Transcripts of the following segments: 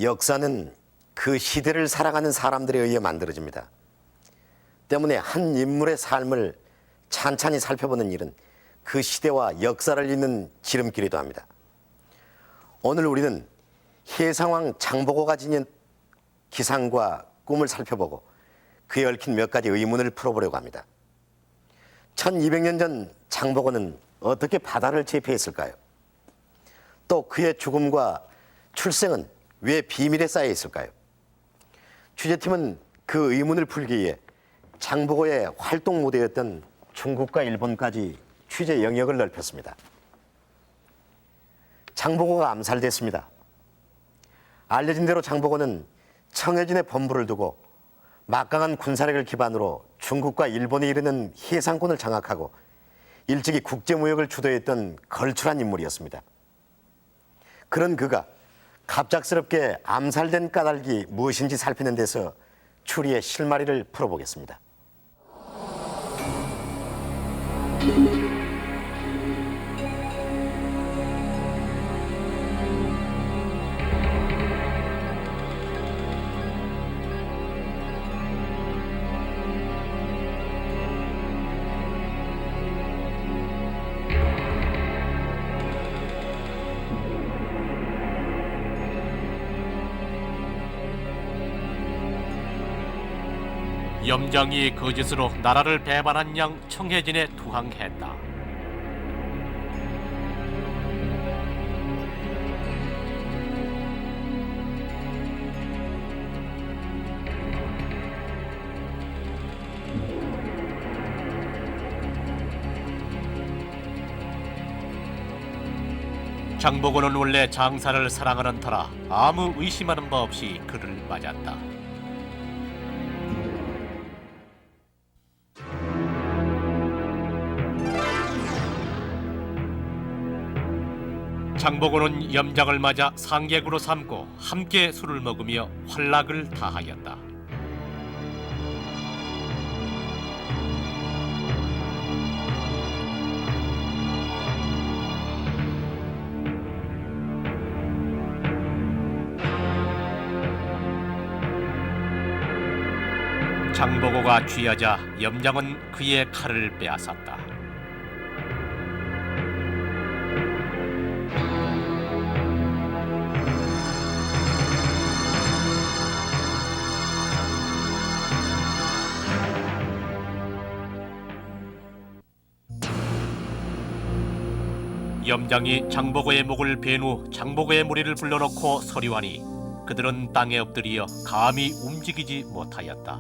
역사는 그 시대를 살아가는 사람들에 의해 만들어집니다. 때문에 한 인물의 삶을 찬찬히 살펴보는 일은 그 시대와 역사를 잇는 지름길이기도 합니다. 오늘 우리는 해상왕 장보고가 지닌 기상과 꿈을 살펴보고 그에 얽힌 몇 가지 의문을 풀어보려고 합니다. 1200년 전 장보고는 어떻게 바다를 제패했을까요? 또 그의 죽음과 출생은 왜 비밀에 쌓여 있을까요? 취재팀은 그 의문을 풀기 위해 장보고의 활동 무대였던 중국과 일본까지 취재 영역을 넓혔습니다. 장보고가 암살됐습니다. 알려진 대로 장보고는 청해진에 본부를 두고 막강한 군사력을 기반으로 중국과 일본에 이르는 해상권을 장악하고 일찍이 국제무역을 주도했던 걸출한 인물이었습니다. 그런 그가 갑작스럽게 암살된 까닭이 무엇인지 살피는 데서 추리의 실마리를 풀어보겠습니다. 염장이 거짓으로 나라를 배반한 양 청해진에 투항했다. 장보고는 원래 장사를 사랑하는 터라 아무 의심하는 바 없이 그를 맞았다. 장보고는 염장을 맞아 상객으로 삼고 함께 술을 먹으며 환락을 다하였다. 장보고가 취하자 염장은 그의 칼을 빼앗았다. 염장이 장보고의 목을 베인 후 장보고의 무리를 불러놓고 서류하니 그들은 땅에 엎드려 감히 움직이지 못하였다.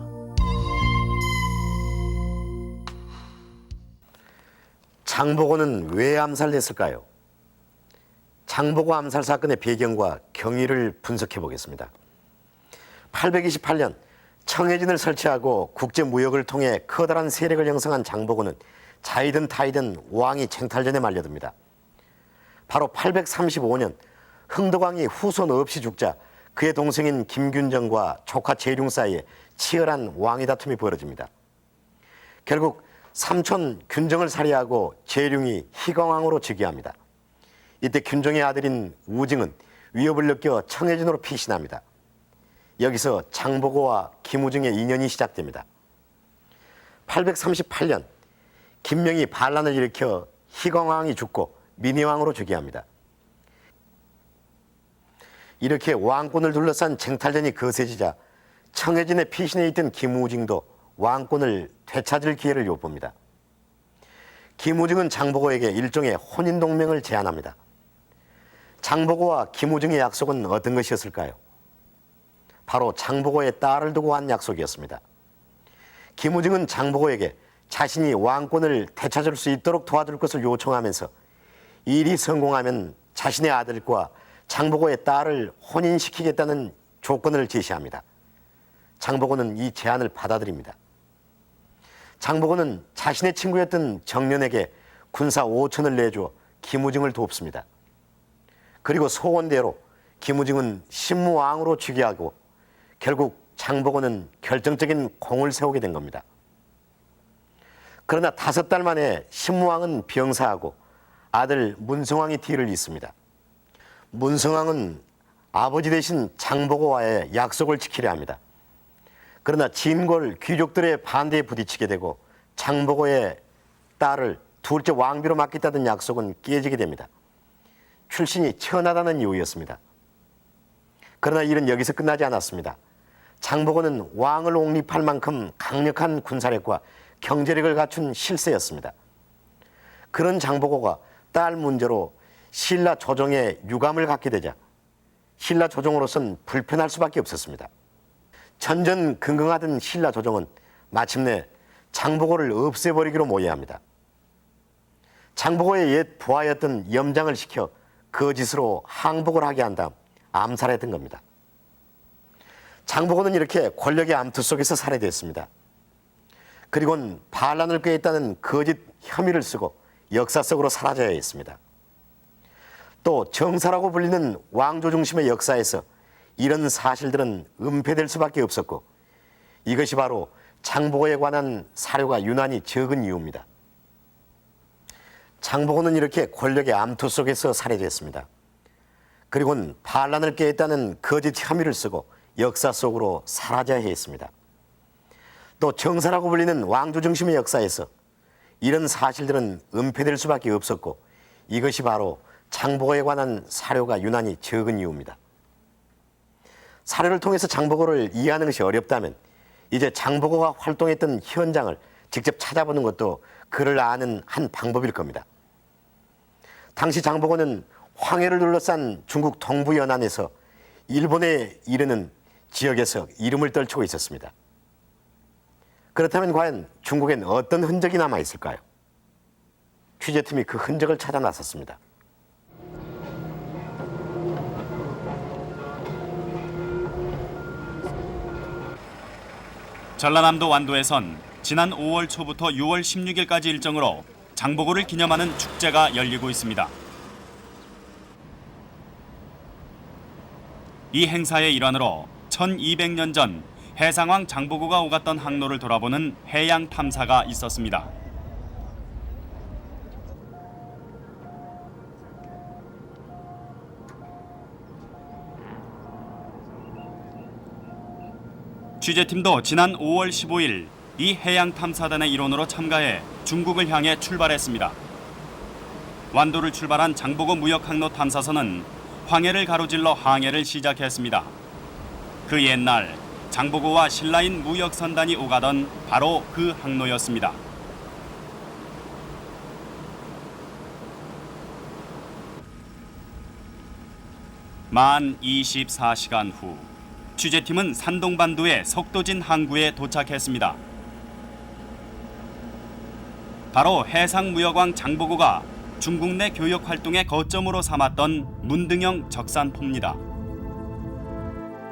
장보고는 왜 암살됐을까요? 장보고 암살 사건의 배경과 경위를 분석해 보겠습니다. 828년 청해진을 설치하고 국제무역을 통해 커다란 세력을 형성한 장보고는 자이든 타이든 왕이 쟁탈전에 말려듭니다. 바로 835년 흥덕왕이 후손 없이 죽자 그의 동생인 김균정과 조카 재룡 사이에 치열한 왕위 다툼이 벌어집니다. 결국 삼촌 균정을 살해하고 재룡이 희광왕으로 즉위합니다. 이때 균정의 아들인 우징은 위협을 느껴 청해진으로 피신합니다. 여기서 장보고와 김우징의 인연이 시작됩니다. 838년 김명이 반란을 일으켜 희광왕이 죽고 민희왕으로 즉위합니다. 이렇게 왕권을 둘러싼 쟁탈전이 거세지자 청해진에 피신해 있던 김우징도 왕권을 되찾을 기회를 엿봅니다. 김우징은 장보고에게 일종의 혼인동맹을 제안합니다. 장보고와 김우징의 약속은 어떤 것이었을까요? 바로 장보고의 딸을 두고 한 약속이었습니다. 김우징은 장보고에게 자신이 왕권을 되찾을 수 있도록 도와줄 것을 요청하면서 일이 성공하면 자신의 아들과 장보고의 딸을 혼인시키겠다는 조건을 제시합니다. 장보고는 이 제안을 받아들입니다. 장보고는 자신의 친구였던 정련에게 군사 5천을 내줘 김우징을 돕습니다. 그리고 소원대로 김우징은 신무왕으로 즉위하고 결국 장보고는 결정적인 공을 세우게 된 겁니다. 그러나 5달 만에 신무왕은 병사하고 아들 문성왕이 뒤를 잇습니다. 문성왕은 아버지 대신 장보고와의 약속을 지키려 합니다. 그러나 진골 귀족들의 반대에 부딪히게 되고 장보고의 딸을 둘째 왕비로 맡겠다던 약속은 깨지게 됩니다. 출신이 천하다는 이유였습니다. 그러나 일은 여기서 끝나지 않았습니다. 장보고는 왕을 옹립할 만큼 강력한 군사력과 경제력을 갖춘 실세였습니다. 그런 장보고가 딸 문제로 신라 조정에 유감을 갖게 되자 신라 조정으로서는 불편할 수밖에 없었습니다. 전전긍긍하던 신라 조정은 마침내 장보고를 없애버리기로 모의합니다. 장보고의 옛 부하였던 염장을 시켜 거짓으로 항복을 하게 한 다음 암살했던 겁니다. 장보고는 이렇게 권력의 암투 속에서 살해됐습니다. 그리고는 반란을 꾀했다는 거짓 혐의를 쓰고 역사 속으로 사라져야 했습니다. 또 정사라고 불리는 왕조 중심의 역사에서 이런 사실들은 은폐될 수밖에 없었고 이것이 바로 장보고에 관한 사료가 유난히 적은 이유입니다. 장보고는 이렇게 권력의 암투 속에서 살해됐습니다. 그리고는 반란을 꾀했다는 거짓 혐의를 쓰고 역사 속으로 사라져야 했습니다. 또 정사라고 불리는 왕조 중심의 역사에서 이런 사실들은 은폐될 수밖에 없었고 이것이 바로 장보고에 관한 사료가 유난히 적은 이유입니다. 사료를 통해서 장보고를 이해하는 것이 어렵다면 이제 장보고가 활동했던 현장을 직접 찾아보는 것도 그를 아는 한 방법일 겁니다. 당시 장보고는 황해를 둘러싼 중국 동부 연안에서 일본에 이르는 지역에서 이름을 떨치고 있었습니다. 그렇다면 과연 중국엔 어떤 흔적이 남아 있을까요? 취재팀이 그 흔적을 찾아 나섰습니다. 전라남도 완도에선 지난 5월 초부터 6월 16일까지 일정으로 장보고를 기념하는 축제가 열리고 있습니다. 이 행사의 일환으로 1200년 전 해상왕 장보고가 오갔던 항로를 돌아보는 해양 탐사가 있었습니다. 취재팀도 지난 5월 15일 이 해양 탐사단의 일원으로 참가해 중국을 향해 출발했습니다. 완도를 출발한 장보고 무역항로 탐사선은 황해를 가로질러 항해를 시작했습니다. 그 옛날 장보고와 신라인 무역선단이 오가던 바로 그 항로였습니다. 만 24시간 후 취재팀은 산동반도의 석도진 항구에 도착했습니다. 바로 해상무역왕 장보고가 중국 내 교역 활동의 거점으로 삼았던 문등형 적산포입니다.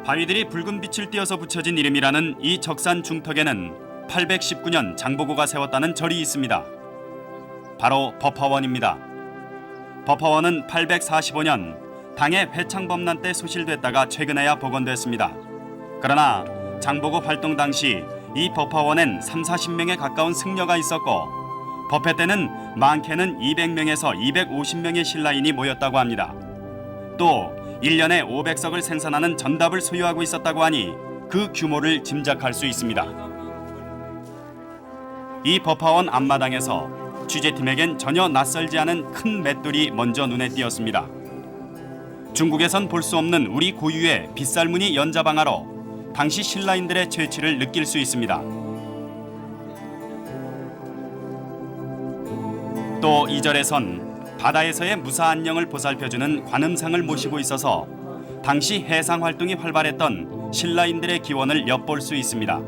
바위들이 붉은 빛을 띄어서 붙여진 이름이라는 이 적산 중턱에는 819년 장보고가 세웠다는 절이 있습니다. 바로 법화원입니다. 법화원은 845년 당해 회창범난 때 소실됐다가 최근에야 복원됐습니다. 그러나 장보고 활동 당시 이 법화원엔 30-40명에 가까운 승려가 있었고 법회 때는 많게는 200명에서 250명의 신라인이 모였다고 합니다. 또 1년에 500석을 생산하는 전답을 소유하고 있었다고 하니 그 규모를 짐작할 수 있습니다. 이 법화원 앞마당에서 취재팀에겐 전혀 낯설지 않은 큰 맷돌이 먼저 눈에 띄었습니다. 중국에선 볼 수 없는 우리 고유의 빗살무늬 연자방아로 당시 신라인들의 죄치를 느낄 수 있습니다. 또 이 절에선 바다에서의 무사 안녕을 보살펴주는 관음상을 모시고 있어서 당시 해상 활동이 활발했던 신라인들의 기원을 엿볼 수 있습니다.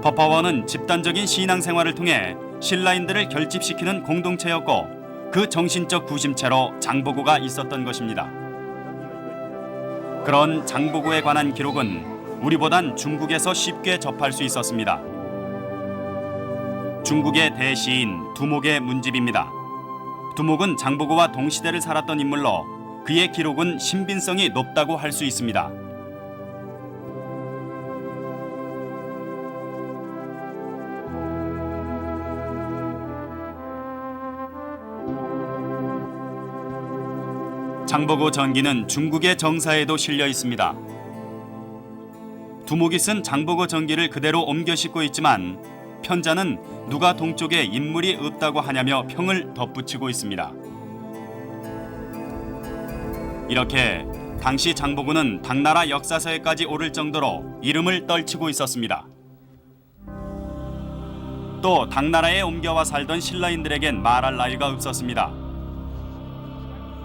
법화원은 집단적인 신앙생활을 통해 신라인들을 결집시키는 공동체였고 그 정신적 구심체로 장보고가 있었던 것입니다. 그런 장보고에 관한 기록은 우리보단 중국에서 쉽게 접할 수 있었습니다. 중국의 대시인 두목의 문집입니다. 두목은 장보고와 동시대를 살았던 인물로 그의 기록은 신빙성이 높다고 할 수 있습니다. 장보고 전기는 중국의 정사에도 실려 있습니다. 두목이 쓴 장보고 전기를 그대로 옮겨 싣고 있지만 편자는 누가 동쪽에 인물이 없다고 하냐며 평을 덧붙이고 있습니다. 이렇게 당시 장보고는 당나라 역사서에까지 오를 정도로 이름을 떨치고 있었습니다. 또 당나라에 옮겨와 살던 신라인들에겐 말할 나위가 없었습니다.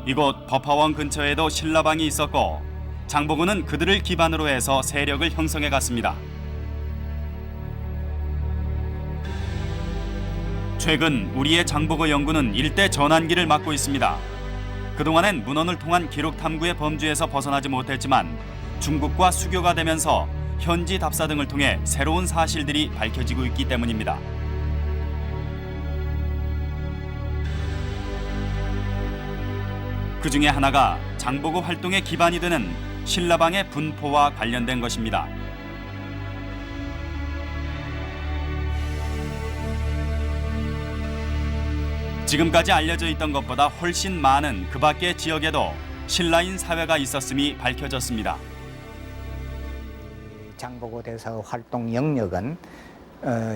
이곳 법화원 근처에도 신라방이 있었고 장보고는 그들을 기반으로 해서 세력을 형성해 갔습니다. 최근 우리의 장보고 연구는 일대 전환기를 맞고 있습니다. 그동안엔 문헌을 통한 기록 탐구의 범주에서 벗어나지 못했지만 중국과 수교가 되면서 현지 답사 등을 통해 새로운 사실들이 밝혀지고 있기 때문입니다. 그 중에 하나가 장보고 활동의 기반이 되는 신라방의 분포와 관련된 것입니다. 지금까지 알려져 있던 것보다 훨씬 많은 그 밖의 지역에도 신라인 사회가 있었음이 밝혀졌습니다. 장보고 대사 활동 영역은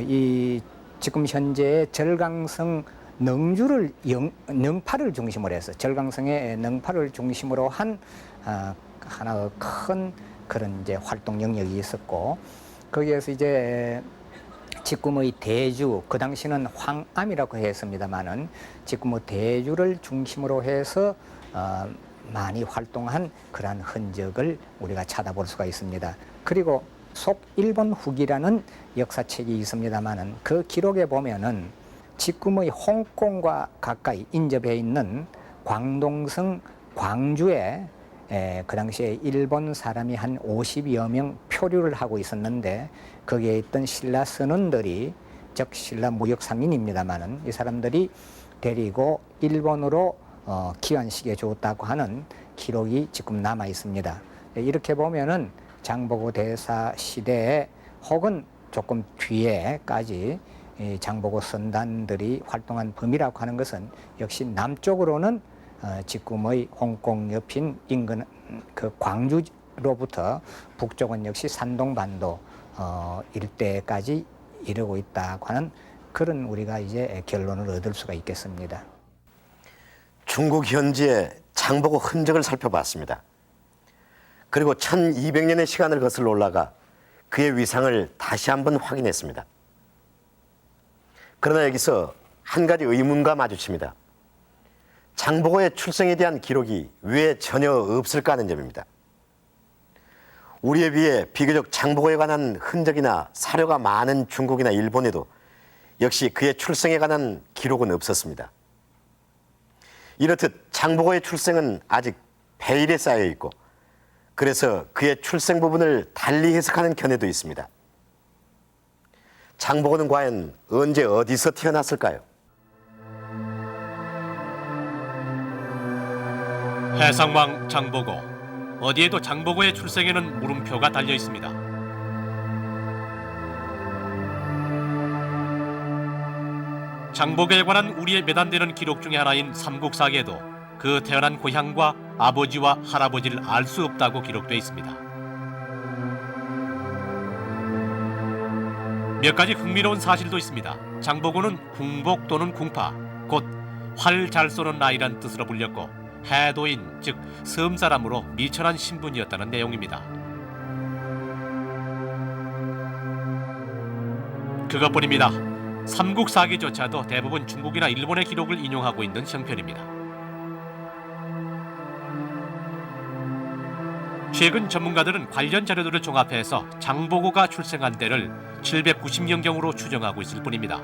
이 지금 현재 절강성 능파를 중심으로 해서 절강성의 능파를 중심으로 한 하나의 큰 그런 이제 활동 영역이 있었고 거기에서 이제 지금의 대주 그 당시는 황암이라고 했습니다만은 지금의 대주를 중심으로 해서 많이 활동한 그러한 흔적을 우리가 찾아볼 수가 있습니다. 그리고 속일본 후기라는 역사책이 있습니다만은 그 기록에 보면은 지금의 홍콩과 가까이 인접해 있는 광동성 광주에 그 당시에 일본 사람이 한 50여 명 표류를 하고 있었는데 거기에 있던 신라 선원들이 즉 신라 무역 상인입니다만은 이 사람들이 데리고 일본으로 귀환시켜 줬다고 하는 기록이 지금 남아 있습니다. 이렇게 보면은 장보고 대사 시대에 혹은 조금 뒤에까지 장보고 선단들이 활동한 범위라고 하는 것은 역시 남쪽으로는 지금의 홍콩 옆인 인근 그 광주로부터 북쪽은 역시 산동반도 일대까지 이르고 있다고 하는 그런 우리가 이제 결론을 얻을 수가 있겠습니다. 중국 현지의 장보고 흔적을 살펴봤습니다. 그리고 1200년의 시간을 거슬러 올라가 그의 위상을 다시 한번 확인했습니다. 그러나 여기서 한 가지 의문과 마주칩니다. 장보고의 출생에 대한 기록이 왜 전혀 없을까 하는 점입니다. 우리에 비해 비교적 장보고에 관한 흔적이나 사료가 많은 중국이나 일본에도 역시 그의 출생에 관한 기록은 없었습니다. 이렇듯 장보고의 출생은 아직 베일에 쌓여 있고 그래서 그의 출생 부분을 달리 해석하는 견해도 있습니다. 장보고는 과연 언제 어디서 태어났을까요? 해상왕 장보고, 어디에도 장보고의 출생에는 물음표가 달려 있습니다. 장보고에 관한 우리의 몇 안 되는 기록 중에 하나인 삼국사기에도 그 태어난 고향과 아버지와 할아버지를 알 수 없다고 기록되어 있습니다. 몇 가지 흥미로운 사실도 있습니다. 장보고는 궁복 또는 궁파, 곧 활 잘 쏘는 아이란 뜻으로 불렸고 해도인, 즉 섬사람으로 미천한 신분이었다는 내용입니다. 그것뿐입니다. 삼국사기조차도 대부분 중국이나 일본의 기록을 인용하고 있는 형편입니다. 최근 전문가들은 관련 자료들을 종합해서 장보고가 출생한 때를 790년경으로 추정하고 있을 뿐입니다.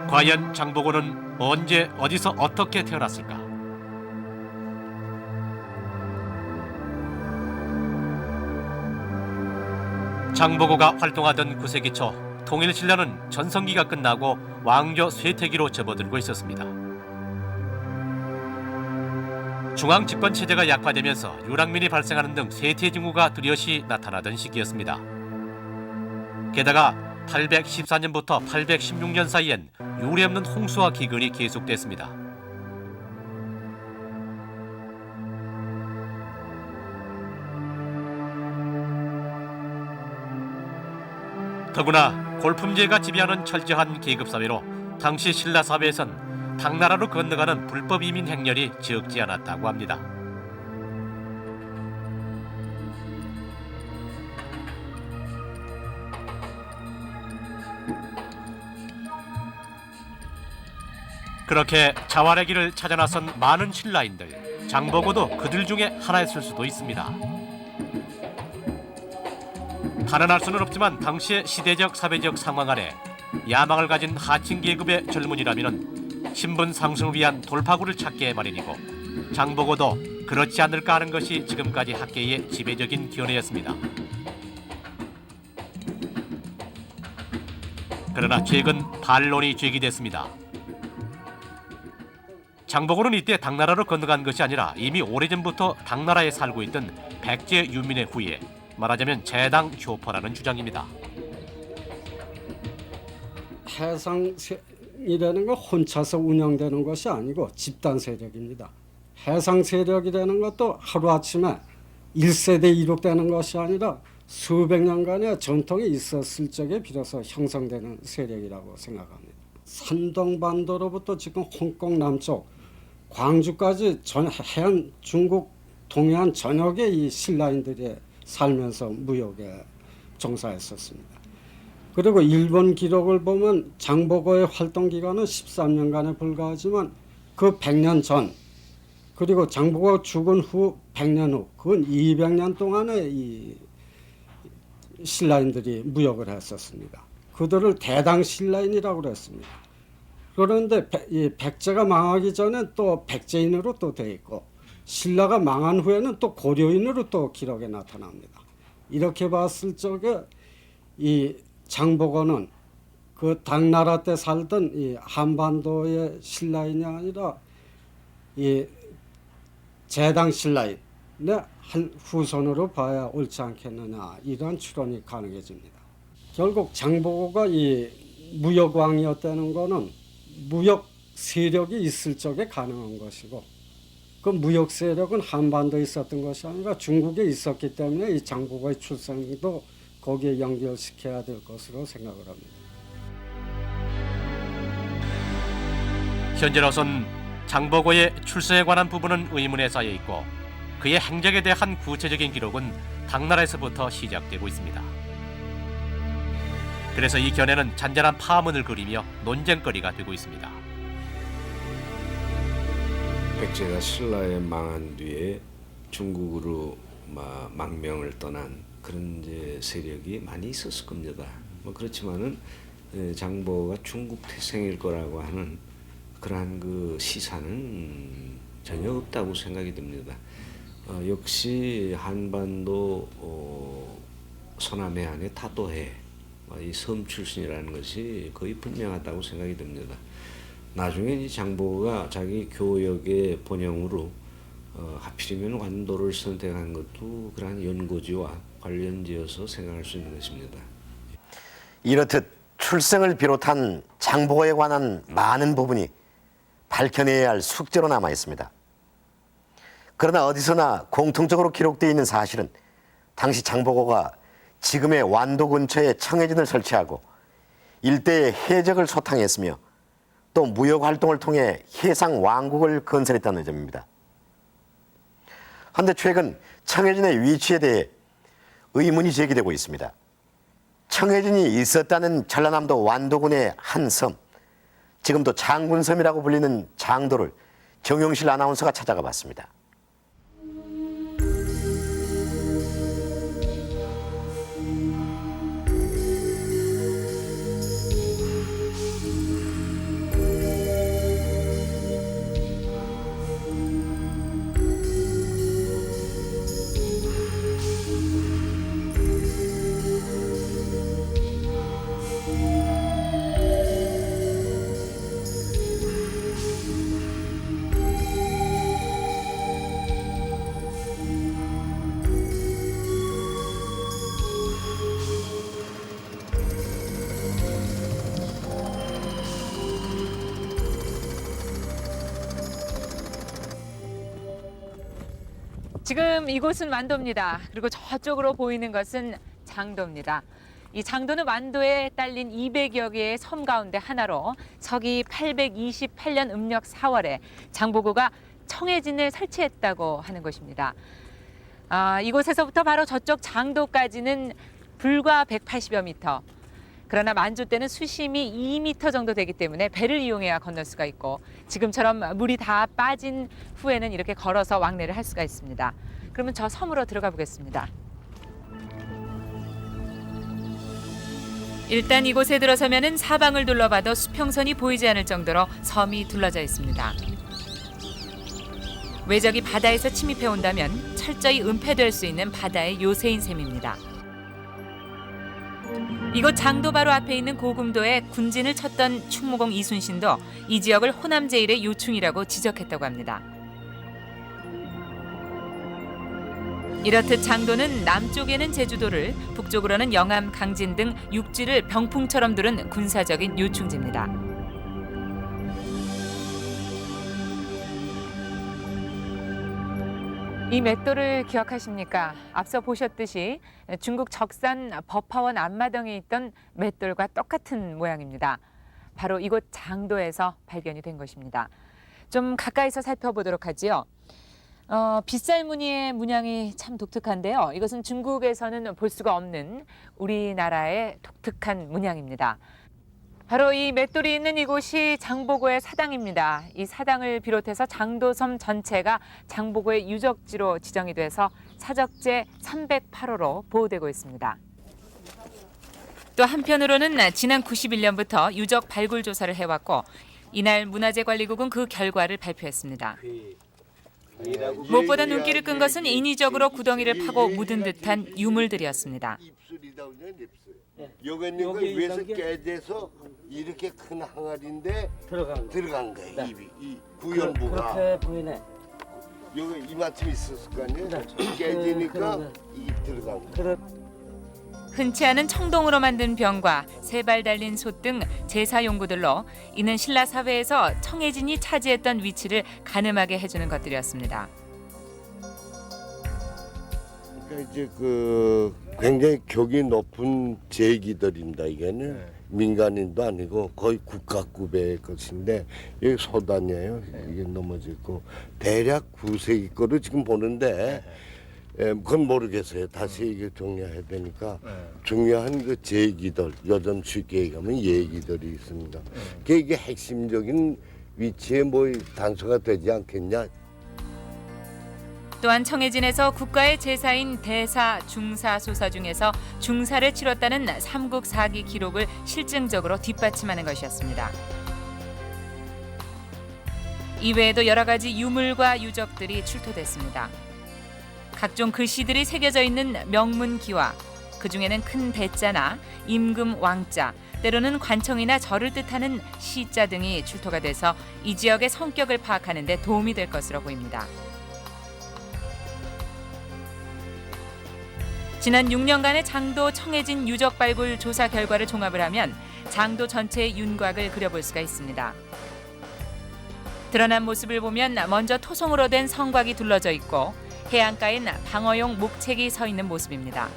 과연 장보고는 언제 어디서 어떻게 태어났을까? 장보고가 활동하던 9세기 초 통일신라는 전성기가 끝나고 왕조 쇠퇴기로 접어들고 있었습니다. 중앙 집권 체제가 약화되면서 유랑민이 발생하는 등 세태 징후가 뚜렷이 나타나던 시기였습니다. 게다가 814년부터 816년 사이엔 유례없는 홍수와 기근이 계속됐습니다. 더구나 골품제가 지배하는 철저한 계급사회로 당시 신라 사회에선 당나라로 건너가는 불법 이민 행렬이 적지 않았다고 합니다. 그렇게 자활의 길을 찾아 나선 많은 신라인들, 장보고도 그들 중에 하나였을 수도 있습니다. 단언할 수는 없지만 당시의 시대적 사회적 상황 아래 야망을 가진 하층 계급의 젊은이라면 신분 상승을 위한 돌파구를 찾게 마련이고, 장보고도 그렇지 않을까 하는 것이 지금까지 학계의 지배적인 견해였습니다. 그러나 최근 반론이 제기됐습니다. 장보고는 이때 당나라로 건너간 것이 아니라 이미 오래전부터 당나라에 살고 있던 백제 유민의 후예, 말하자면 재당 효포라는 주장입니다. 해상이라는 건 혼자서 운영되는 것이 아니고 집단 세력입니다. 해상 세력이라는 것도 하루아침에 1세대 이룩되는 것이 아니라 수백 년간의 전통이 있었을 적에 비로소 형성되는 세력이라고 생각합니다. 산동반도로부터 지금 홍콩 남쪽 광주까지 해안 중국 동해안 전역에 이 신라인들이 살면서 무역에 종사했었습니다. 그리고 일본 기록을 보면 장보고의 활동 기간은 13년간에 불과하지만 그 100년 전, 그리고 장보고가 죽은 후 100년 후, 그건 200년 동안에 이 신라인들이 무역을 했었습니다. 그들을 대당 신라인이라고 그랬습니다. 그런데 이 백제가 망하기 전에 또 백제인으로 또 돼 있고, 신라가 망한 후에는 또 고려인으로 또 기록에 나타납니다. 이렇게 봤을 적에 이 장보고는 그 당나라 때 살던 이 한반도의 신라인이 아니라 이 재당 신라인의 한 후손으로 봐야 옳지 않겠느냐, 이러한 추론이 가능해집니다. 결국 장보고가 이 무역왕이었다는 것은 무역 세력이 있을 적에 가능한 것이고, 그 무역 세력은 한반도에 있었던 것이 아니라 중국에 있었기 때문에 이 장보고의 출생도 거기에 연결시켜야 될 것으로 생각을 합니다. 현재로선 장보고의 출세에 관한 부분은 의문에 쌓여 있고, 그의 행적에 대한 구체적인 기록은 당나라에서부터 시작되고 있습니다. 그래서 이 견해는 잔잔한 파문을 그리며 논쟁거리가 되고 있습니다. 백제가 신라에 망한 뒤에 중국으로 망명을 떠난 그런 이제 세력이 많이 있었을 겁니다. 그렇지만은 장보고가 중국 태생일 거라고 하는 그러한 그 시사는 전혀 없다고 생각이 듭니다. 역시 한반도 서남해안의 타도해 이 섬 출신이라는 것이 거의 분명하다고 생각이 듭니다. 나중에 이 장보고가 자기 교역의 본영으로 하필이면 완도를 선택한 것도 그러한 연고지와 관련지어서 생각할 수 있는 것입니다. 이렇듯 출생을 비롯한 장보고에 관한 많은 부분이 밝혀내야 할 숙제로 남아 있습니다. 그러나 어디서나 공통적으로 기록되어 있는 사실은 당시 장보고가 지금의 완도 근처에 청해진을 설치하고 일대의 해적을 소탕했으며 또 무역 활동을 통해 해상 왕국을 건설했다는 점입니다. 그런데 최근 청해진의 위치에 대해 의문이 제기되고 있습니다. 청해진이 있었다는 전라남도 완도군의 한 섬, 지금도 장군섬이라고 불리는 장도를 정용실 아나운서가 찾아가 봤습니다. 지금 이곳은 완도입니다. 그리고 저쪽으로 보이는 것은 장도입니다. 이 장도는 완도에 딸린 200여 개의 섬 가운데 하나로 서기 828년 음력 4월에 장보고가 청해진을 설치했다고 하는 것입니다. 이곳에서부터 바로 저쪽 장도까지는 불과 180여 미터. 그러나 만조 때는 수심이 2미터 정도 되기 때문에 배를 이용해야 건널 수가 있고 지금처럼 물이 다 빠진 후에는 이렇게 걸어서 왕래를 할 수가 있습니다. 그러면 저 섬으로 들어가 보겠습니다. 일단 이곳에 들어서면은 사방을 둘러봐도 수평선이 보이지 않을 정도로 섬이 둘러져 있습니다. 외적이 바다에서 침입해 온다면 철저히 은폐될 수 있는 바다의 요새인 셈입니다. 이곳 장도 바로 앞에 있는 고금도에 군진을 쳤던 충무공 이순신도 이 지역을 호남 제1의 요충이라고 지적했다고 합니다. 이렇듯 장도는 남쪽에는 제주도를, 북쪽으로는 영암, 강진 등 육지를 병풍처럼 두른 군사적인 요충지입니다. 이 맷돌을 기억하십니까? 앞서 보셨듯이 중국 적산 버파원 앞마당에 있던 맷돌과 똑같은 모양입니다. 바로 이곳 장도에서 발견이 된 것입니다. 좀 가까이서 살펴보도록 하지요. 빗살 무늬의 문양이 참 독특한데요. 이것은 중국에서는 볼 수가 없는 우리나라의 독특한 문양입니다. 바로 이 맷돌이 있는 이곳이 장보고의 사당입니다. 이 사당을 비롯해서 장도섬 전체가 장보고의 유적지로 지정이 돼서 사적제 308호로 보호되고 있습니다. 또 한편으로는 지난 91년부터 유적 발굴 조사를 해왔고 이날 문화재관리국은 그 결과를 발표했습니다. 무엇보다 눈길을 끈 것은 인위적으로 구덩이를 파고 묻은 듯한 유물들이었습니다. 입술이다 그냥 입술. 여기 있는 거 위에서 깨져서 이렇게 큰 항아리인데 들어간 거예요. 네. 입이 이 구연부가 그렇게 보이네. 여기 이만큼 있었을 거 아니에요. 깨지니까 이 들어간 거. 흔치 않은 청동으로 만든 병과 세 발 달린 솥 등 제사 용구들로 이는 신라 사회에서 청해진이 차지했던 위치를 가늠하게 해주는 것들이었습니다. 그러니까 이제 그 굉장히 격이 높은 제기들입니다. 이게는 민간인도 아니고 거의 국가급의 것인데 여기 소단이에요. 이게 넘어져 있고 대략 9세기 거로 지금 보는데. 그건 모르겠어요. 다시 이게 정리해야 되니까 중요한 그 제기들, 요즘 쉽게 얘기하면 예기들이 있습니다. 이게 핵심적인 위치에 뭐 단서가 되지 않겠냐. 또한 청해진에서 국가의 제사인 대사, 중사, 소사 중에서 중사를 치렀다는 삼국사기 기록을 실증적으로 뒷받침하는 것이었습니다. 이외에도 여러 가지 유물과 유적들이 출토됐습니다. 각종 글씨들이 새겨져 있는 명문기와 그중에는 큰 대자나 임금 왕자, 때로는 관청이나 절을 뜻하는 시자 등이 출토가 돼서 이 지역의 성격을 파악하는 데 도움이 될 것으로 보입니다. 지난 6년간의 장도 청해진 유적 발굴 조사 결과를 종합을 하면 장도 전체의 윤곽을 그려볼 수가 있습니다. 드러난 모습을 보면 먼저 토성으로 된 성곽이 둘러져 있고 해안가엔 방어용 목책이 서 있는 모습입니다.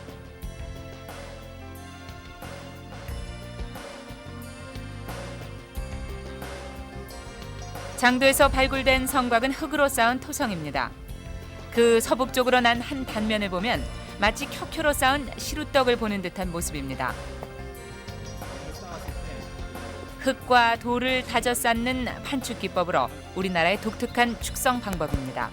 장도에서 발굴된 성곽은 흙으로 쌓은 토성입니다. 그 서북쪽으로 난 한 단면을 보면 마치 켜켜로 쌓은 시루떡을 보는 듯한 모습입니다. 흙과 돌을 다져 쌓는 판축 기법으로 우리나라의 독특한 축성 방법입니다.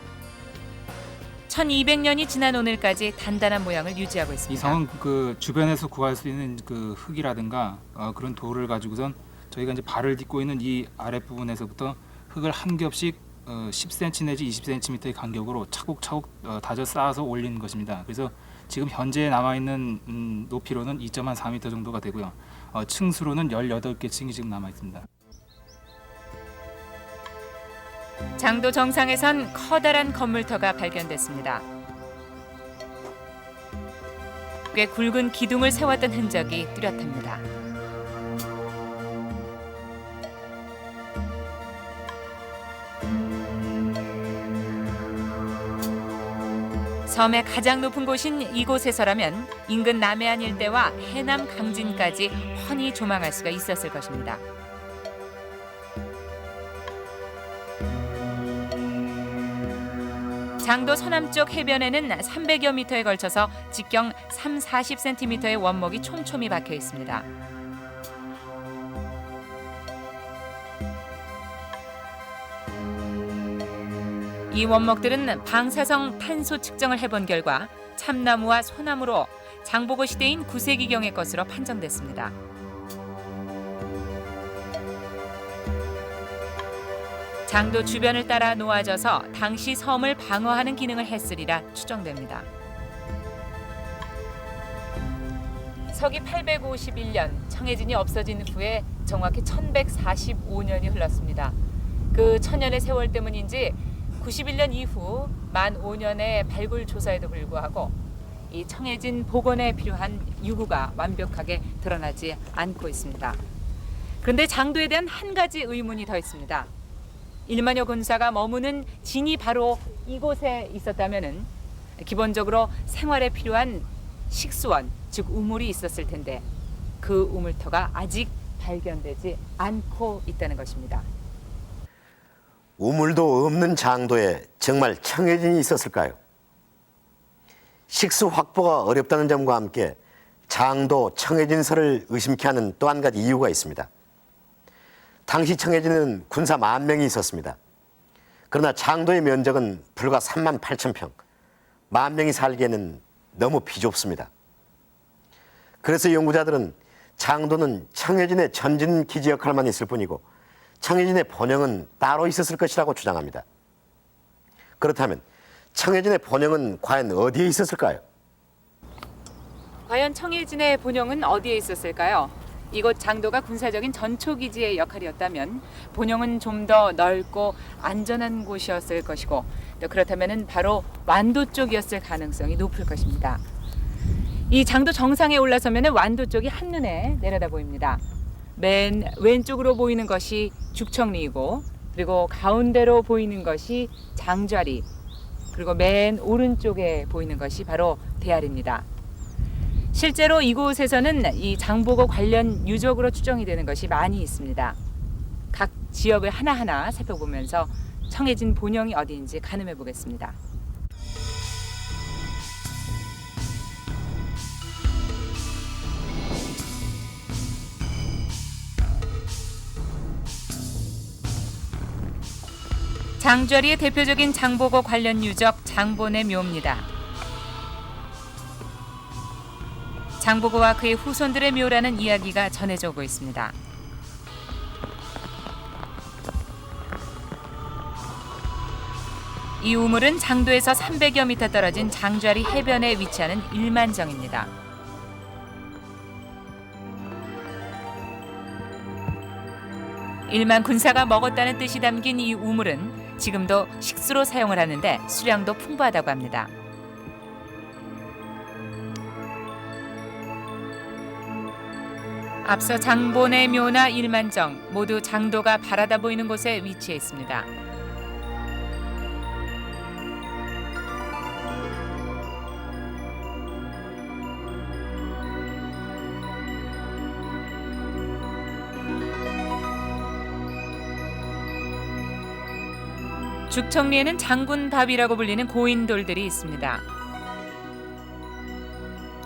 1200년이 지난 오늘까지 단단한 모양을 유지하고 있습니다. 이 성은 그 주변에서 구할 수 있는 그 흙이라든가 그런 돌을 가지고선 저희가 이제 발을 딛고 있는 이 아랫부분에서부터 흙을 한 겹씩 10cm 내지 20cm의 간격으로 차곡차곡 다져 쌓아서 올린 것입니다. 그래서 지금 현재 남아있는 높이로는 2.4m 정도가 되고요. 층수로는 18개 층이 지금 남아 있습니다. 장도 정상에선 커다란 건물터가 발견됐습니다. 꽤 굵은 기둥을 세웠던 흔적이 뚜렷합니다. 섬의 가장 높은 곳인 이곳에서라면 인근 남해안 일대와 해남 강진까지 훤히 조망할 수가 있었을 것입니다. 장도 서남쪽 해변에는 300여 미터에 걸쳐서 직경 30-40cm의 원목이 촘촘히 박혀 있습니다. 이 원목들은 방사성 탄소 측정을 해본 결과 참나무와 소나무로 장보고 시대인 9세기경의 것으로 판정됐습니다. 장도 주변을 따라 놓아져서 당시 섬을 방어하는 기능을 했으리라 추정됩니다. 서기 851년 청해진이 없어진 후에 정확히 1145년이 흘렀습니다. 그 천년의 세월 때문인지 91년 이후 만 5년의 발굴 조사에도 불구하고 이 청해진 복원에 필요한 유구가 완벽하게 드러나지 않고 있습니다. 그런데 장도에 대한 한 가지 의문이 더 있습니다. 1만여 군사가 머무는 진이 바로 이곳에 있었다면은 기본적으로 생활에 필요한 식수원, 즉 우물이 있었을 텐데 그 우물터가 아직 발견되지 않고 있다는 것입니다. 우물도 없는 장도에 정말 청해진이 있었을까요? 식수 확보가 어렵다는 점과 함께 장도 청해진설을 의심케 하는 또 한 가지 이유가 있습니다. 당시 청해진은 군사 10,000명이 있었습니다. 그러나 장도의 면적은 불과 38,000평, 10,000명이 살기에는 너무 비좁습니다. 그래서 연구자들은 장도는 청해진의 전진 기지 역할만 있을 뿐이고 청해진의 본영은 따로 있었을 것이라고 주장합니다. 그렇다면 청해진의 본영은 과연 어디에 있었을까요? 과연 청해진의 본영은 어디에 있었을까요? 이곳 장도가 군사적인 전초기지의 역할이었다면 본영은 좀 더 넓고 안전한 곳이었을 것이고 또 그렇다면 바로 완도 쪽이었을 가능성이 높을 것입니다. 이 장도 정상에 올라서면 완도 쪽이 한눈에 내려다 보입니다. 맨 왼쪽으로 보이는 것이 죽청리이고 그리고 가운데로 보이는 것이 장좌리 그리고 맨 오른쪽에 보이는 것이 바로 대야리입니다. 실제로 이곳에서는 이 장보고 관련 유적으로 추정이 되는 것이 많이 있습니다. 각 지역을 하나하나 살펴보면서 청해진 본영이 어디인지 가늠해 보겠습니다. 장좌리의 대표적인 장보고 관련 유적 장본의 묘입니다. 장보고와 그의 후손들의 묘라는 이야기가 전해져 오고 있습니다. 이 우물은 장도에서 300여 미터 떨어진 장좌리 해변에 위치하는 일만정입니다. 일만 군사가 먹었다는 뜻이 담긴 이 우물은 지금도 식수로 사용을 하는데 수량도 풍부하다고 합니다. 앞서 장본의 묘나 일만정 모두 장도가 바라다 보이는 곳에 위치해 있습니다. 죽청리에는 장군밥이라고 불리는 고인돌들이 있습니다.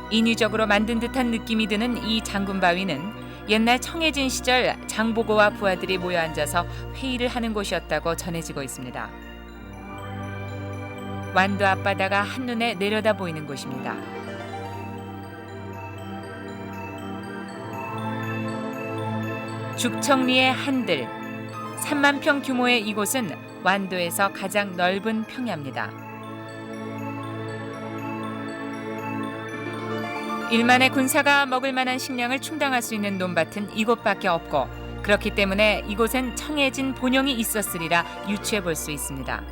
인위적으로 만든 듯한 느낌이 드는 이 장군바위는 옛날 청해진 시절 장보고와 부하들이 모여 앉아서 회의를 하는 곳이었다고 전해지고 있습니다. 완도 앞바다가 한눈에 내려다 보이는 곳입니다. 죽청리의 한들, 3만 평 규모의 이곳은 완도에서 가장 넓은 평야입니다. 일만의 군사가 먹을 만한 식량을 충당할 수 있는 논밭은 이곳밖에 없고 그렇기 때문에 이곳엔 청해진 본영이 있었으리라 유추해 볼 수 있습니다.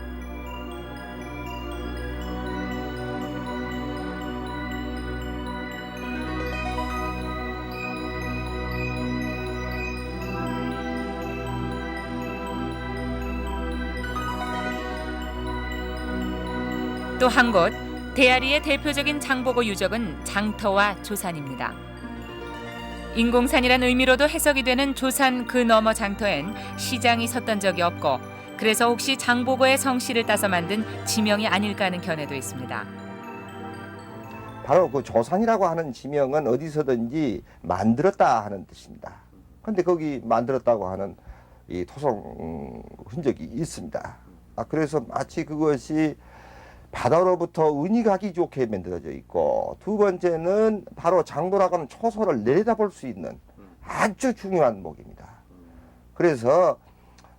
또 한 곳, 대아리의 대표적인 장보고 유적은 장터와 조산입니다. 인공산이란 의미로도 해석이 되는 조산 그 너머 장터엔 시장이 섰던 적이 없고 그래서 혹시 장보고의 성씨를 따서 만든 지명이 아닐까 하는 견해도 있습니다. 바로 그 조산이라고 하는 지명은 어디서든지 만들었다 하는 뜻입니다. 그런데 거기 만들었다고 하는 이 토성 흔적이 있습니다. 그래서 마치 그것이 바다로부터 운이 가기 좋게 만들어져 있고, 두 번째는 바로 장보라고 하는 초소를 내려다볼 수 있는 아주 중요한 목입니다. 그래서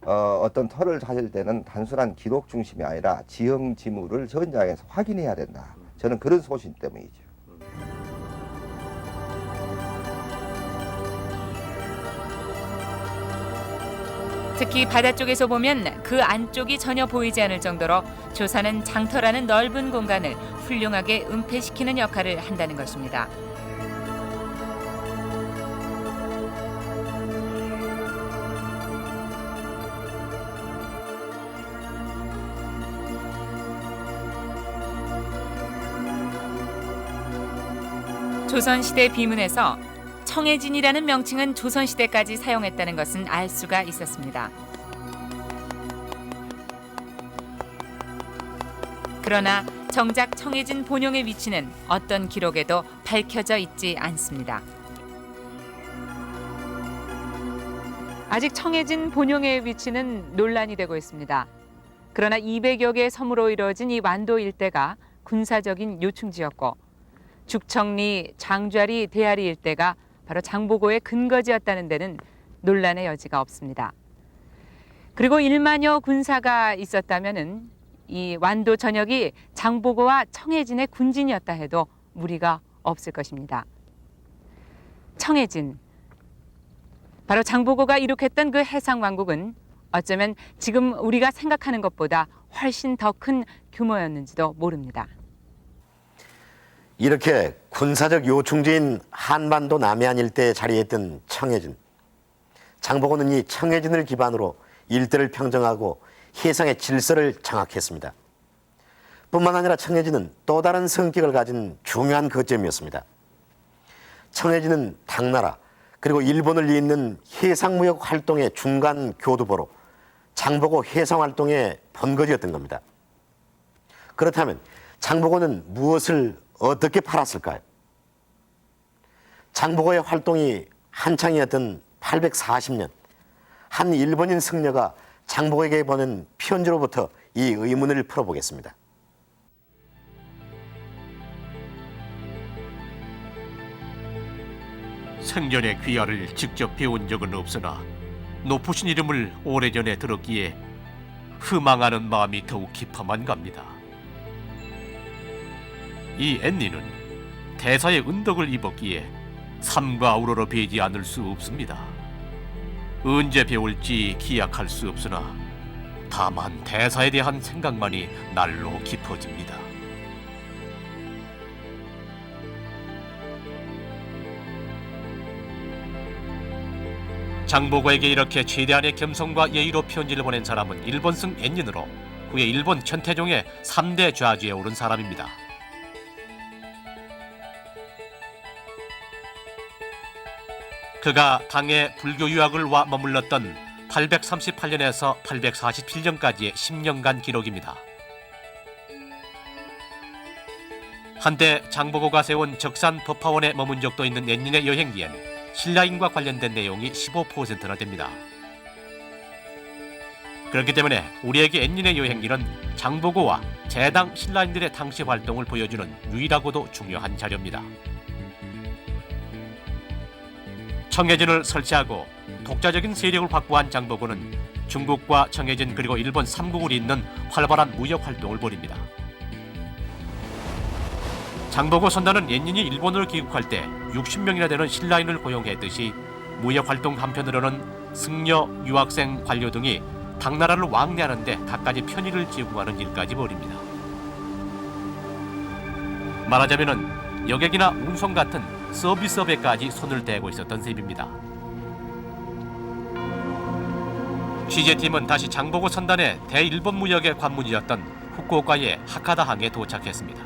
어떤 터를 찾을 때는 단순한 기록 중심이 아니라 지형 지물을 현장에서 확인해야 된다. 저는 그런 소신 때문이죠. 특히 바다 쪽에서 보면 그 안쪽이 전혀 보이지 않을 정도로 조산은 장터라는 넓은 공간을 훌륭하게 은폐시키는 역할을 한다는 것입니다. 조선시대 비문에서 청해진이라는 명칭은 조선시대까지 사용했다는 것은 알 수가 있었습니다. 그러나 정작 청해진 본용의 위치는 어떤 기록에도 밝혀져 있지 않습니다. 아직 청해진 본용의 위치는 논란이 되고 있습니다. 그러나 200여 개의 섬으로 이루어진 이 완도 일대가 군사적인 요충지였고 죽청리, 장좌리, 대아리 일대가 바로 장보고의 근거지였다는 데는 논란의 여지가 없습니다. 그리고 1만여 군사가 있었다면은 이 완도 전역이 장보고와 청해진의 군진이었다 해도 무리가 없을 것입니다. 청해진, 바로 장보고가 이룩했던 그 해상왕국은 어쩌면 지금 우리가 생각하는 것보다 훨씬 더 큰 규모였는지도 모릅니다. 이렇게 군사적 요충지인 한반도 남해안 일대에 자리했던 청해진. 장보고는 이 청해진을 기반으로 일대를 평정하고 해상의 질서를 장악했습니다. 뿐만 아니라 청해진은 또 다른 성격을 가진 중요한 거점이었습니다. 청해진은 당나라 그리고 일본을 잇는 해상무역 활동의 중간 교두보로 장보고 해상활동의 본거지였던 겁니다. 그렇다면 장보고는 무엇을 어떻게 팔았을까요? 장보고의 활동이 한창이었던 840년, 한 일본인 승려가 장보고에게 보낸 편지로부터 이 의문을 풀어보겠습니다. 생전의 귀화를 직접 배운 적은 없으나 높으신 이름을 오래전에 들었기에 희망하는 마음이 더욱 깊어만 갑니다. 이 앤니는 대사의 은덕을 입었기에 삶과 우러러 배지 않을 수 없습니다. 언제 배울지 기약할 수 없으나 다만 대사에 대한 생각만이 날로 깊어집니다. 장보고에게 이렇게 최대한의 겸손과 예의로 편지를 보낸 사람은 일본승 앤닌으로 후에 일본 천태종의 3대 좌지에 오른 사람입니다. 그가 당의 불교 유학을 와 머물렀던 838년에서 847년까지의 10년간 기록입니다. 한때 장보고가 세운 적산 법화원에 머문 적도 있는 앤닌의 여행기엔 신라인과 관련된 내용이 15%나 됩니다. 그렇기 때문에 우리에게 앤닌의 여행기는 장보고와 재당 신라인들의 당시 활동을 보여주는 유일하고도 중요한 자료입니다. 청해진을 설치하고 독자적인 세력을 확보한 장보고는 중국과 청해진 그리고 일본 3국을 잇는 활발한 무역 활동을 벌입니다. 장보고 선단은 앤닌이 일본을 귀국할 때 60명이나 되는 신라인을 고용했듯이 무역 활동 한편으로는 승려, 유학생, 관료 등이 당나라를 왕래하는 데 갖가지 편의를 제공하는 일까지 벌입니다. 말하자면은 여객이나 운송 같은 서비스업에까지 손을 대고 있었던 셈입니다. 취재팀은 다시 장보고 선단의 대일본 무역의 관문이었던 후쿠오카의 하카다항에 도착했습니다.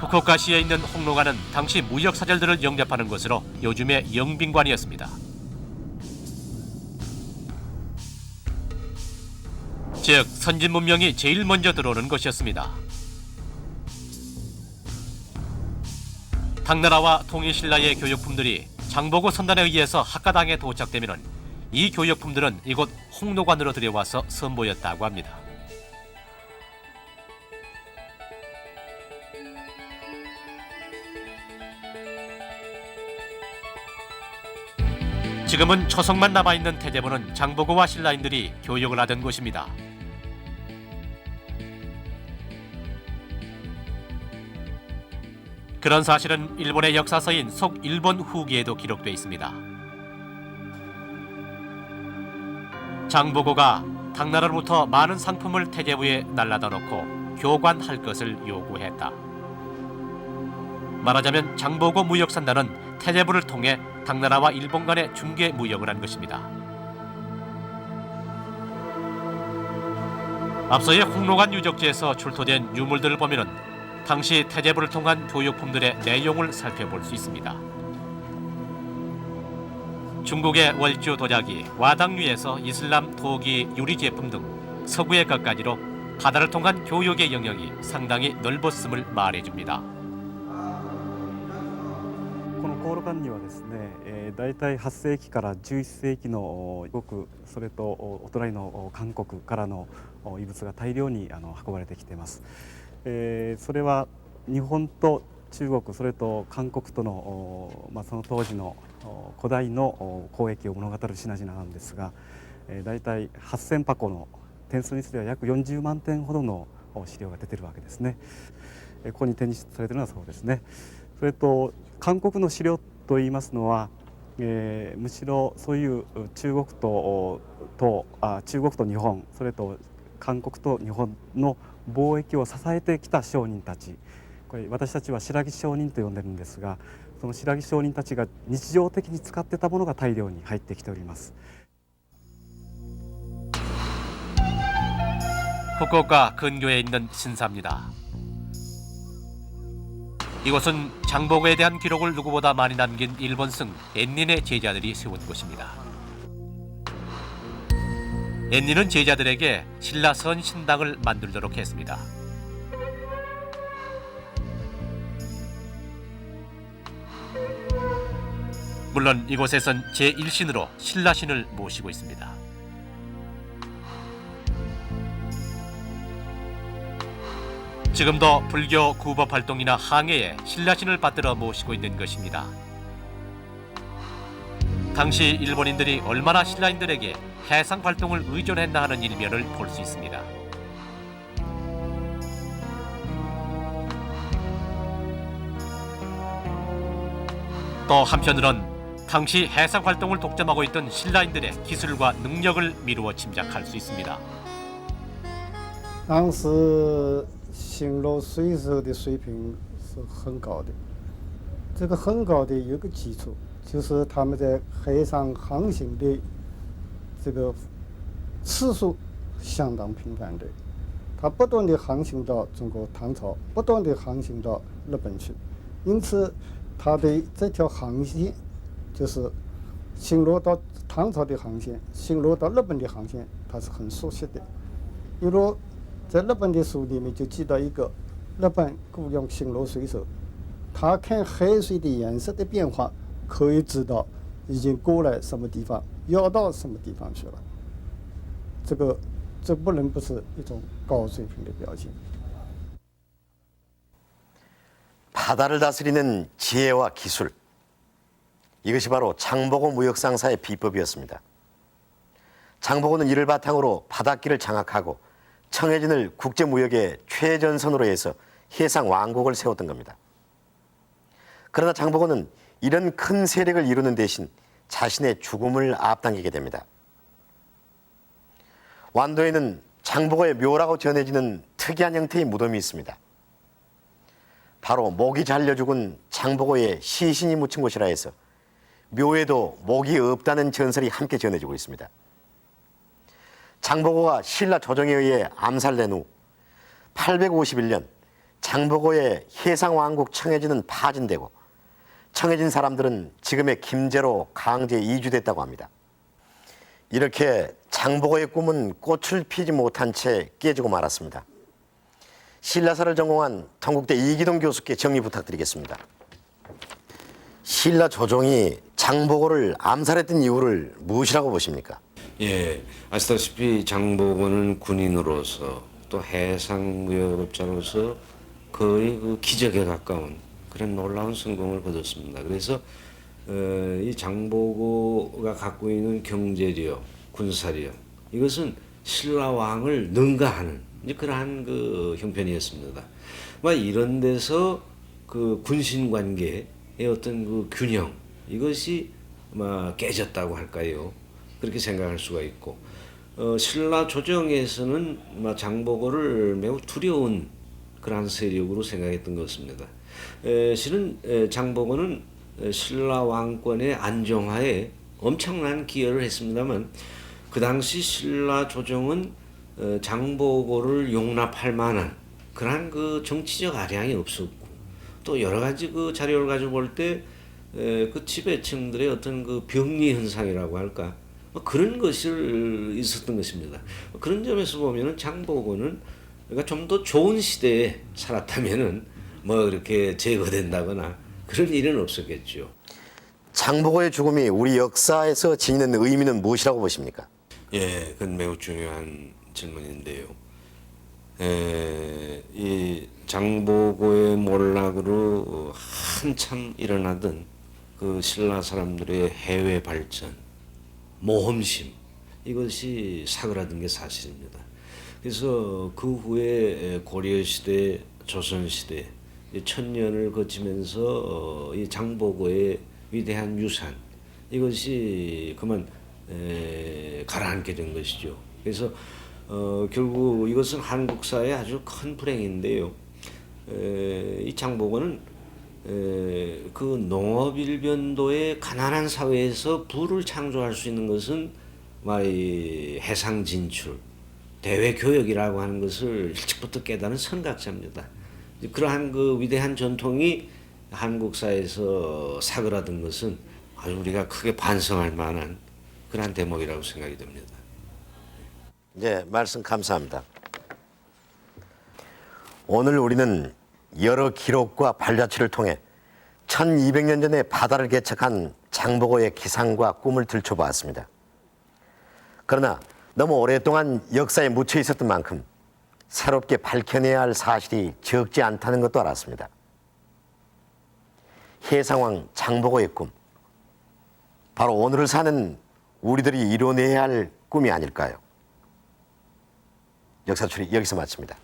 후쿠오카시에 있는 홍로가는 당시 무역 사절들을 영접하는 곳으로 요즘의 영빈관이었습니다. 즉 선진 문명이 제일 먼저 들어오는 것이었습니다. 당나라와 통일신라의 교역품들이 장보고 선단에 의해서 학가당에 도착되면 이 교역품들은 이곳 홍로관으로 들여와서 선보였다고 합니다. 지금은 초성만 남아있는 태제부는 장보고와 신라인들이 교역을 하던 곳입니다. 그런 사실은 일본의 역사서인 속일본 후기에도 기록돼 있습니다. 장보고가 당나라로부터 많은 상품을 태제부에 날라다 놓고 교관할 것을 요구했다. 말하자면 장보고 무역산단은 태제부를 통해 당나라와 일본 간의 중개 무역을 한 것입니다. 앞서의 홍로관 유적지에서 출토된 유물들을 보면은 당시 태제부를 통한 교역품들의 내용을 살펴볼 수 있습니다. 중국의 월주 도자기, 와당류에서 이슬람 토기 유리 제품 등 서구의 것까지로 바다를 통한 교역의 영역이 상당히 넓었음을 말해줍니다. この航路館にはですね、大体8世紀から11世紀の中国それとお隣の韓国からの遺物が大量に運ばれてきています。それは日本と中国それと韓国とのその当時の古代の交易を物語る品々なんですが、大体8000箱の点数にすれば約40万点ほどの資料が出ているわけですね。ここに展示されているのはそうですね。それと韓国の資料といいますのは、むしろそういう中国と日本それと韓国と日本の貿易を支えてきた商人たち、これ私たちは白木商人と呼んでるんですが、その白木商人たちが日常的に使ってたものが大量に入ってきております。 후쿠오카 근교에 있는 신사입니다. 이곳은 장보고에 대한 기록을 누구보다 많이 남긴 일본승 엔닌의 제자들이 세운 곳입니다. 엔닌은 제자들에게 신라 선신당을 만들도록 했습니다. 물론 이곳에선 제1신으로 신라신을 모시고 있습니다. 지금도 불교 구법 활동이나 항해에 신라신을 받들어 모시고 있는 것입니다. 당시 일본인들이 얼마나 신라인들에게 해상 활동을 의존했나 하는 일면을 볼 수 있습니다. 또 한편으론 당시 해상 활동을 독점하고 있던 신라인들의 기술과 능력을 미루어 짐작할 수 있습니다. 当时新罗水手的水平是很高的，这个很高的有个基础，就是他们在海上航行的这个次数相当频繁的，他不断的航行到中国唐朝，不断的航行到日本去，因此他的这条航线就是新罗到唐朝的航线，新罗到日本的航线，他是很熟悉的。比如在日本的书里面就记到一个日本雇佣新罗水手，他看海水的颜色的变化，可以知道已经过了什么地方，要到什么地方去了。这不能不是一种高水平的表现。 바다를 다스리는 지혜와 기술, 이것이 바로 장보고 무역상사의 비법이었습니다. 장보고는 이를 바탕으로 바닷길을 장악하고 청해진을 국제무역의 최전선으로 해서 해상 왕국을 세웠던 겁니다. 그러나 장보고는 이런 큰 세력을 이루는 대신 자신의 죽음을 앞당기게 됩니다. 완도에는 장보고의 묘라고 전해지는 특이한 형태의 무덤이 있습니다. 바로 목이 잘려 죽은 장보고의 시신이 묻힌 곳이라 해서 묘에도 목이 없다는 전설이 함께 전해지고 있습니다. 장보고가 신라 조정에 의해 암살된 후 851년 장보고의 해상왕국 청해진은 파진되고 청해진 사람들은 지금의 김제로 강제 이주됐다고 합니다. 이렇게 장보고의 꿈은 꽃을 피지 못한 채 깨지고 말았습니다. 신라사를 전공한 동국대 이기동 교수께 정리 부탁드리겠습니다. 신라 조정이 장보고를 암살했던 이유를 무엇이라고 보십니까? 예, 아시다시피 장보고는 군인으로서 또 해상무역업자로서 거의 그 기적에 가까운 그런 놀라운 성공을 거뒀습니다. 그래서 이 장보고가 갖고 있는 경제력, 군사력 이것은 신라 왕을 능가하는 이제 그러한 그 형편이었습니다. 이런 데서 그 군신 관계의 어떤 그 균형 이것이 깨졌다고 할까요? 그렇게 생각할 수가 있고 신라 조정에서는 장보고를 매우 두려운 그러한 세력으로 생각했던 것 같습니다. 실은 장보고는 신라 왕권의 안정화에 엄청난 기여를 했습니다만 그 당시 신라 조정은 장보고를 용납할 만한 그러한 그 정치적 아량이 없었고 또 여러 가지 그 자료를 가지고 볼 때 그 지배층들의 어떤 그 병리 현상이라고 할까 그런 것이 있었던 것입니다. 그런 점에서 보면은 장보고는 그러니까 좀 더 좋은 시대에 살았다면은 그렇게 제거된다거나 그런 일은 없었겠죠. 장보고의 죽음이 우리 역사에서 지니는 의미는 무엇이라고 보십니까? 예, 그건 매우 중요한 질문인데요. 이 장보고의 몰락으로 한참 일어나던 그 신라 사람들의 해외 발전, 모험심 이것이 사그라든 게 사실입니다. 그래서 그 후에 고려 시대, 조선 시대 1000년을 거치면서 이 장보고의 위대한 유산 이것이 그만 가라앉게 된 것이죠. 그래서 결국 이것은 한국사의 아주 큰 불행인데요. 이 장보고는 그 농업 일변도의 가난한 사회에서 부를 창조할 수 있는 것은 이 해상 진출, 대외 교역이라고 하는 것을 일찍부터 깨달은 선각자입니다. 그러한 그 위대한 전통이 한국사에서 사그라든 것은 아주 우리가 크게 반성할 만한 그러한 대목이라고 생각이 듭니다. 네, 말씀 감사합니다. 오늘 우리는 여러 기록과 발자취를 통해 1200년 전에 바다를 개척한 장보고의 기상과 꿈을 들춰보았습니다. 그러나 너무 오랫동안 역사에 묻혀 있었던 만큼 새롭게 밝혀내야 할 사실이 적지 않다는 것도 알았습니다. 해상왕 장보고의 꿈, 바로 오늘을 사는 우리들이 이뤄내야 할 꿈이 아닐까요? 역사출이 여기서 마칩니다.